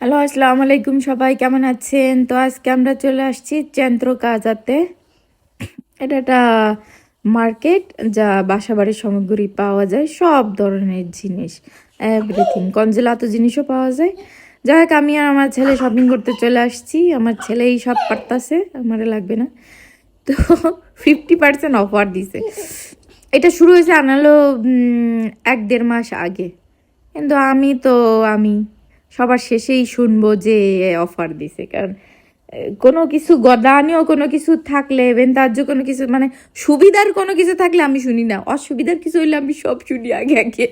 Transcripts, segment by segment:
Hello, আসসালামু আলাইকুম। সবাই কেমন আছেন? তো আজকে আমরা চলে আসছি চেন্ত্রকাজাতে। এটা একটা মার্কেট, যা বাসাবাড়ির সামগ্রী পাওয়া যায়, সব ধরনের জিনিস, এভরিথিং, কনজেলাতো জিনিসও পাওয়া যায়। যাই হোক, আমি আর আমার ছেলে শপিং করতে চলে আসছি। আমার ছেলেই সব পারতাছে, আমার লাগবে না। তো 50% অফার দিছে। এটা শুরু হয়েছে আনালো 1-1.5 মাস আগে, কিন্তু আমি সবার শেষেই শুনবো যে অফার দিছে। কারণ কোনো কিছু গদানীয় কোনো কিছু থাকলে তার্য কোনো কিছু মানে সুবিধার কোনো কিছু থাকলে আমি শুনি না, অসুবিধার কিছু হইলে আমি সব শুনি আগে আগে।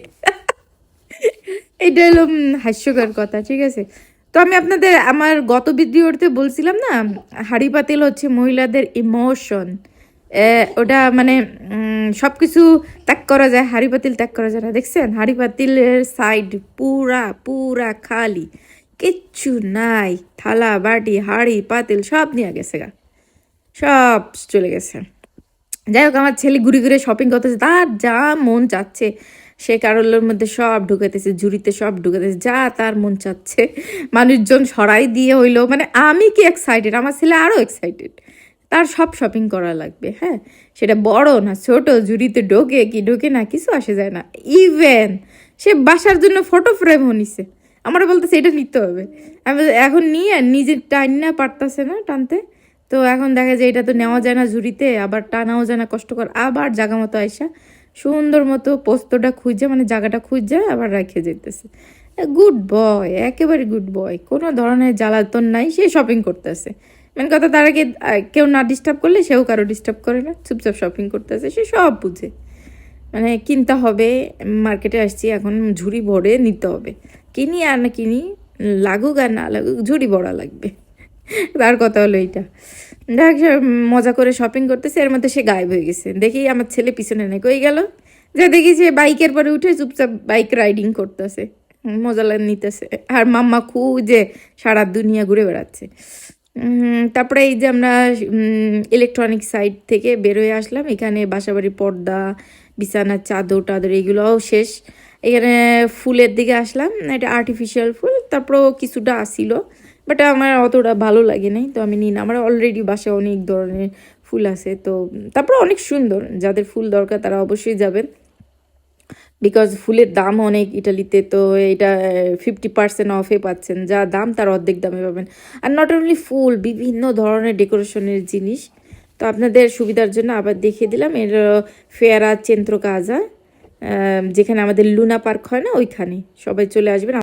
এটা হলো হাস্যকর কথা, ঠিক আছে? তো আমি আপনাদের আমার গত ভিডিওতে বলছিলাম না, হাঁড়ি পাতিল হচ্ছে মহিলাদের ইমোশন। ওটা মানে সব কিছু ত্যাগ করা যায়, হাঁড়ি পাতিল ত্যাগ করা যায় না। দেখছেন হাঁড়ি পাতিলের সাইড পুরা পুরা খালি, কিচ্ছু নাই। থালা বাটি হাঁড়ি পাতিল সব নিয়ে গেছে গা, সব চলে গেছে। যাই হোক, আমার ছেলে ঘুরে ঘুরে শপিং করতেছে, তার যা মন চাচ্ছে সে কারোর মধ্যে সব ঢুকাইতেছে, ঝুড়িতে সব ঢুকাইতেছে, যা তার মন চাচ্ছে। মানুষজন সরাই দিয়ে হইলো, মানে আমি কি এক্সাইটেড, আমার ছেলে আরও এক্সাইটেড। তার সব শপিং করা লাগবে, হ্যাঁ, সেটা বড় না ছোট, ঝুড়িতে ঢোকে কি ঢোকে না কিছু আসে যায় না। ইভেন সে বাসার জন্য ফটো ফ্রেমও নিছে, আমার বলতেছে এটা নিতে হবে। আমি এখন নিয়ে নিজে টাইম না পারতাছে না টানতে। তো এখন দেখা যায় এটা তো নেওয়া যায় না ঝুড়িতে, আবার টানাও যায় না, কষ্টকর। আবার জায়গা মতো আইসা সুন্দর মতো পোস্তটা খুঁজে, মানে জায়গাটা খুঁজে আবার রেখে যেতেছে। গুড বয়, একেবারে গুড বয়, কোনো ধরনের জ্বালাতন নাই, সে শপিং করতেছে। মেন কথা, তার আগে কেউ না ডিস্টার্ব করলে সেও কারো ডিস্টার্ব করে না, চুপচাপ শপিং করতেছে, সে সব বুঝে। মানে কিনতে হবে, মার্কেটে আসছি এখন, ঝুড়ি ভরে নিতে হবে। কিনি আর না কিনি, লাগুক আর না লাগুক, ঝুড়ি ভরা লাগবে। তার কথা হলো এইটা। দেখ, সে মজা করে শপিং করতেছে, এর মধ্যে সে গায়েব হয়ে গেছে। দেখি আমার ছেলে পিছনে নেই, কই গেল? যে দেখি যে বাইকের পরে উঠে চুপচাপ বাইক রাইডিং করতেছে, মজা নিতেছে। আর মাম্মা খুঁজে সারা দুনিয়া ঘুরে বেড়াচ্ছে। তারপরে এই যে আমরা ইলেকট্রনিক সাইট থেকে বেরোয় আসলাম, এখানে বাসাবাড়ির পর্দা, বিছানার চাদর টাদর এগুলোও শেষ। এখানে ফুলের দিকে আসলাম, এটা আর্টিফিশিয়াল ফুল, তারপরেও কিছুটা আসিল, বাট আমার অতটা ভালো লাগে নাই, তো আমি নিই না। আমার অলরেডি বাসায় অনেক ধরনের ফুল আছে। তো তারপরে অনেক সুন্দর, যাদের ফুল দরকার তারা অবশ্যই যাবেন, বিকজ ফুলের দাম অনেক ইটালিতে। তো এটা 50% অফে পাচ্ছেন, যা দাম তার অর্ধেক দামে পাবেন। আর নট অনলি ফুল, বিভিন্ন ধরনের ডেকোরেশনের জিনিস। তো আপনাদের সুবিধার জন্য আবার দেখিয়ে দিলাম, এর ফেয়ারা চেন্ত্রকাজা, যেখানে আমাদের লুনা পার্ক হয় না, ওইখানে সবাই চলে আসবেন।